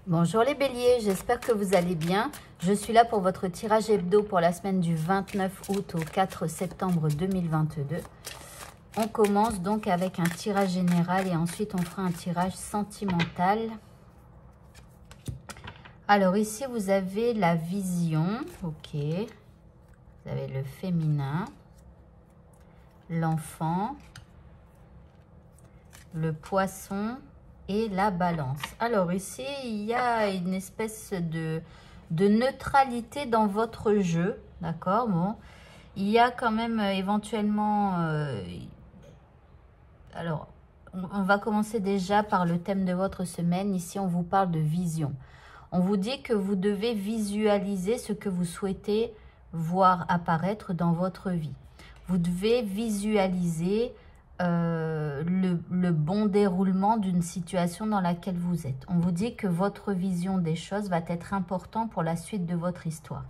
Bonjour les béliers, j'espère que vous allez bien. Je suis là pour votre tirage hebdo pour la semaine du 29 août au 4 septembre 2022. On commence donc avec un tirage général et ensuite on fera un tirage sentimental. Alors ici vous avez la vision, ok. Vous avez le féminin, l'enfant, le poisson et la balance. Alors ici, il y a une espèce de neutralité dans votre jeu, d'accord? Bon, il y a quand même éventuellement... alors, on va commencer déjà par le thème de votre semaine. Ici, on vous parle de vision. On vous dit que vous devez visualiser ce que vous souhaitez voir apparaître dans votre vie. Vous devez visualiser le bon déroulement d'une situation dans laquelle vous êtes. On vous dit que votre vision des choses va être importante pour la suite de votre histoire.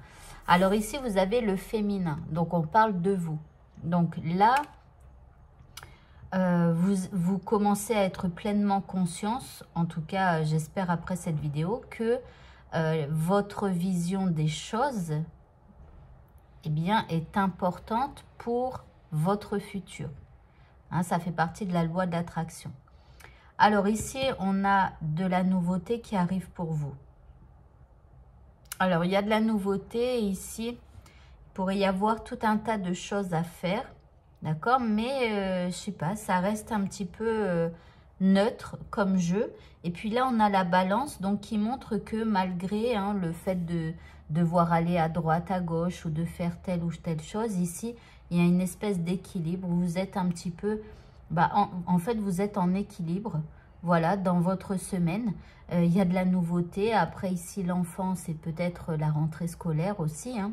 Alors ici, vous avez le féminin. Donc, on parle de vous. Donc là, vous commencez à être pleinement conscience, en tout cas, j'espère après cette vidéo, que votre vision des choses eh bien, est importante pour votre futur. Hein, ça fait partie de la loi de l'attraction. Alors ici, on a de la nouveauté qui arrive pour vous. Alors, il y a de la nouveauté ici. Il pourrait y avoir tout un tas de choses à faire. D'accord? Mais, je sais pas, ça reste un petit peu neutre comme jeu. Et puis là, on a la balance, donc qui montre que malgré le fait de devoir aller à droite, à gauche ou de faire telle ou telle chose, ici, il y a une espèce d'équilibre. Vous êtes un petit peu, en fait, vous êtes en équilibre, voilà, dans votre semaine. Il y a de la nouveauté. Après, ici, l'enfant, c'est peut-être la rentrée scolaire aussi. Hein.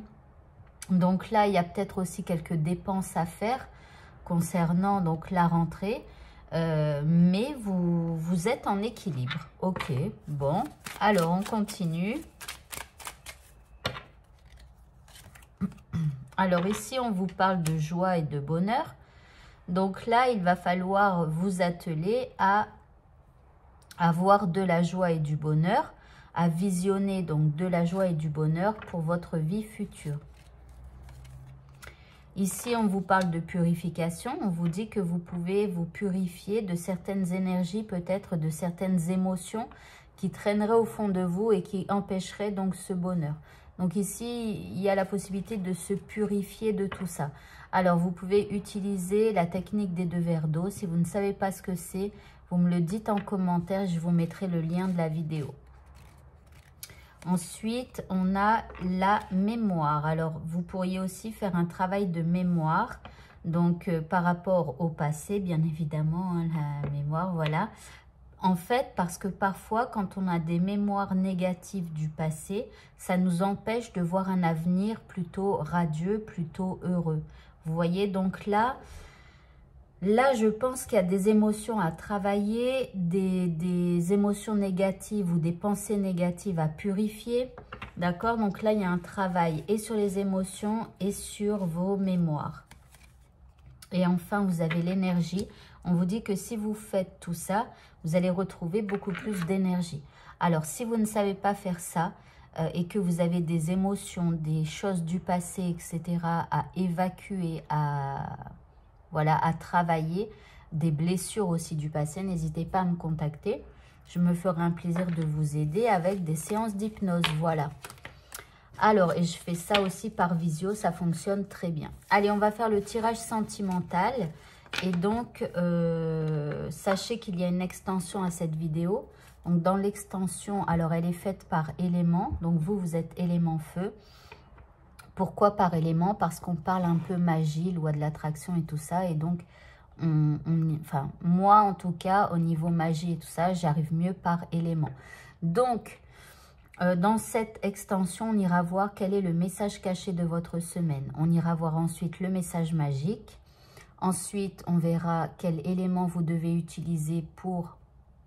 Donc là, il y a peut-être aussi quelques dépenses à faire concernant donc la rentrée. Mais vous êtes en équilibre. Ok, bon. Alors, on continue. Alors ici, on vous parle de joie et de bonheur. Donc là, il va falloir vous atteler à avoir de la joie et du bonheur, à visionner donc de la joie et du bonheur pour votre vie future. Ici, on vous parle de purification. On vous dit que vous pouvez vous purifier de certaines énergies, peut-être de certaines émotions qui traîneraient au fond de vous et qui empêcheraient donc ce bonheur. Donc ici, il y a la possibilité de se purifier de tout ça. Alors, vous pouvez utiliser la technique des 2 verres d'eau. Si vous ne savez pas ce que c'est, vous me le dites en commentaire. Je vous mettrai le lien de la vidéo. Ensuite, on a la mémoire. Alors, vous pourriez aussi faire un travail de mémoire. Donc, par rapport au passé, bien évidemment, hein, la mémoire, voilà. En fait, parce que parfois, quand on a des mémoires négatives du passé, ça nous empêche de voir un avenir plutôt radieux, plutôt heureux. Vous voyez, donc là, je pense qu'il y a des émotions à travailler, des émotions négatives ou des pensées négatives à purifier. D'accord? Donc là, il y a un travail et sur les émotions et sur vos mémoires. Et enfin, vous avez l'énergie. On vous dit que si vous faites tout ça, vous allez retrouver beaucoup plus d'énergie. Alors, si vous ne savez pas faire ça et que vous avez des émotions, des choses du passé, etc. à évacuer, voilà, à travailler, des blessures aussi du passé, n'hésitez pas à me contacter. Je me ferai un plaisir de vous aider avec des séances d'hypnose, voilà. Alors, et je fais ça aussi par visio, ça fonctionne très bien. Allez, on va faire le tirage sentimental. Et donc, sachez qu'il y a une extension à cette vidéo. Donc, dans l'extension, alors elle est faite par élément. Donc, vous êtes élément feu. Pourquoi par élément? Parce qu'on parle un peu magie, loi de l'attraction et tout ça. Et donc, enfin, moi en tout cas, au niveau magie et tout ça, j'arrive mieux par élément. Donc, dans cette extension, on ira voir quel est le message caché de votre semaine. On ira voir ensuite le message magique. Ensuite, on verra quel élément vous devez utiliser pour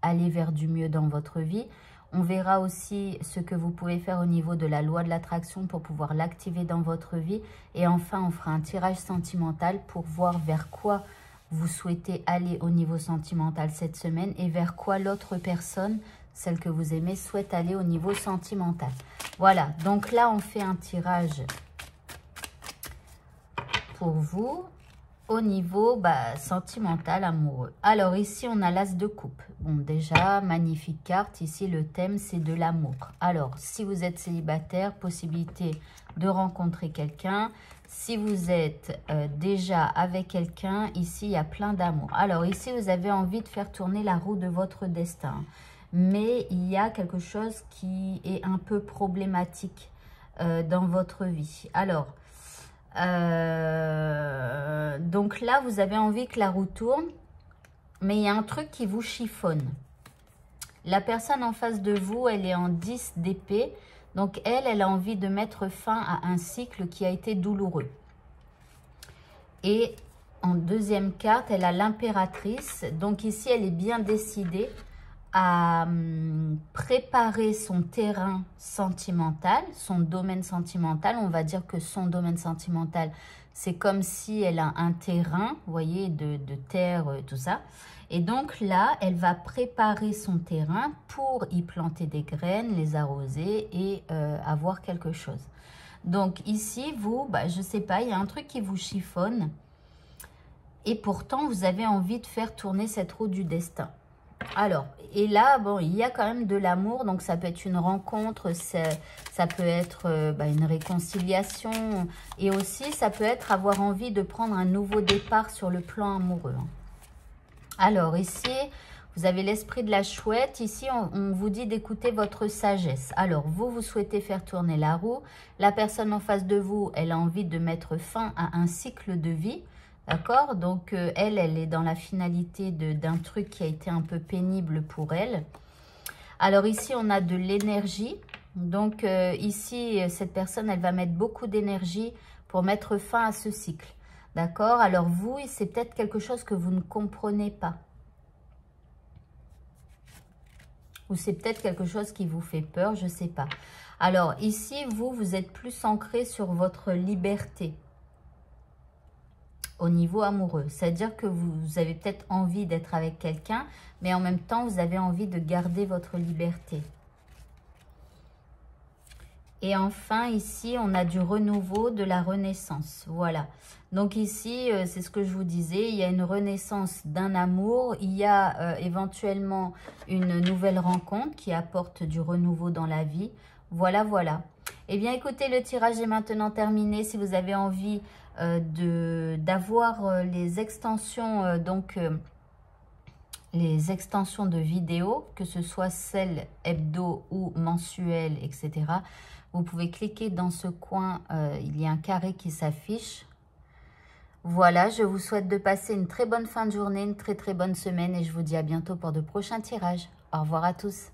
aller vers du mieux dans votre vie. On verra aussi ce que vous pouvez faire au niveau de la loi de l'attraction pour pouvoir l'activer dans votre vie. Et enfin, on fera un tirage sentimental pour voir vers quoi vous souhaitez aller au niveau sentimental cette semaine et vers quoi l'autre personne celle que vous aimez, souhaite aller au niveau sentimental. Voilà, donc là, on fait un tirage pour vous au niveau sentimental, amoureux. Alors ici, on a l'as de coupe. Bon, déjà, magnifique carte. Ici, le thème, c'est de l'amour. Alors, si vous êtes célibataire, possibilité de rencontrer quelqu'un. Si vous êtes déjà avec quelqu'un, ici, il y a plein d'amour. Alors ici, vous avez envie de faire tourner la roue de votre destin. Mais il y a quelque chose qui est un peu problématique dans votre vie. Alors, donc là, vous avez envie que la roue tourne, mais il y a un truc qui vous chiffonne. La personne en face de vous, elle est en 10 d'épée. Donc, elle a envie de mettre fin à un cycle qui a été douloureux. Et en deuxième carte, elle a l'impératrice. Donc ici, elle est bien décidée à préparer son terrain sentimental, son domaine sentimental. On va dire que son domaine sentimental, c'est comme si elle a un terrain, vous voyez, de terre, tout ça. Et donc là, elle va préparer son terrain pour y planter des graines, les arroser et avoir quelque chose. Donc ici, vous, je ne sais pas, il y a un truc qui vous chiffonne. Et pourtant, vous avez envie de faire tourner cette roue du destin. Alors, et là, bon, il y a quand même de l'amour. Donc, ça peut être une rencontre, ça peut être une réconciliation. Et aussi, ça peut être avoir envie de prendre un nouveau départ sur le plan amoureux. Alors, ici, vous avez l'esprit de la chouette. Ici, on vous dit d'écouter votre sagesse. Alors, vous souhaitez faire tourner la roue. La personne en face de vous, elle a envie de mettre fin à un cycle de vie. D'accord? Donc, elle est dans la finalité d'un truc qui a été un peu pénible pour elle. Alors, ici, on a de l'énergie. Donc, ici, cette personne, elle va mettre beaucoup d'énergie pour mettre fin à ce cycle. D'accord? Alors, vous, c'est peut-être quelque chose que vous ne comprenez pas. Ou c'est peut-être quelque chose qui vous fait peur, je ne sais pas. Alors, ici, vous êtes plus ancré sur votre liberté. Au niveau amoureux, c'est-à-dire que vous avez peut-être envie d'être avec quelqu'un, mais en même temps, vous avez envie de garder votre liberté. Et enfin, ici, on a du renouveau, de la renaissance. Voilà. Donc ici, c'est ce que je vous disais, il y a une renaissance d'un amour, il y a éventuellement une nouvelle rencontre qui apporte du renouveau dans la vie. Voilà, voilà. Eh bien, écoutez, le tirage est maintenant terminé. Si vous avez envie d'avoir les extensions, les extensions de vidéos, que ce soit celles hebdo ou mensuelles, etc. Vous pouvez cliquer dans ce coin, il y a un carré qui s'affiche. Voilà, je vous souhaite de passer une très bonne fin de journée, une très bonne semaine et je vous dis à bientôt pour de prochains tirages. Au revoir à tous.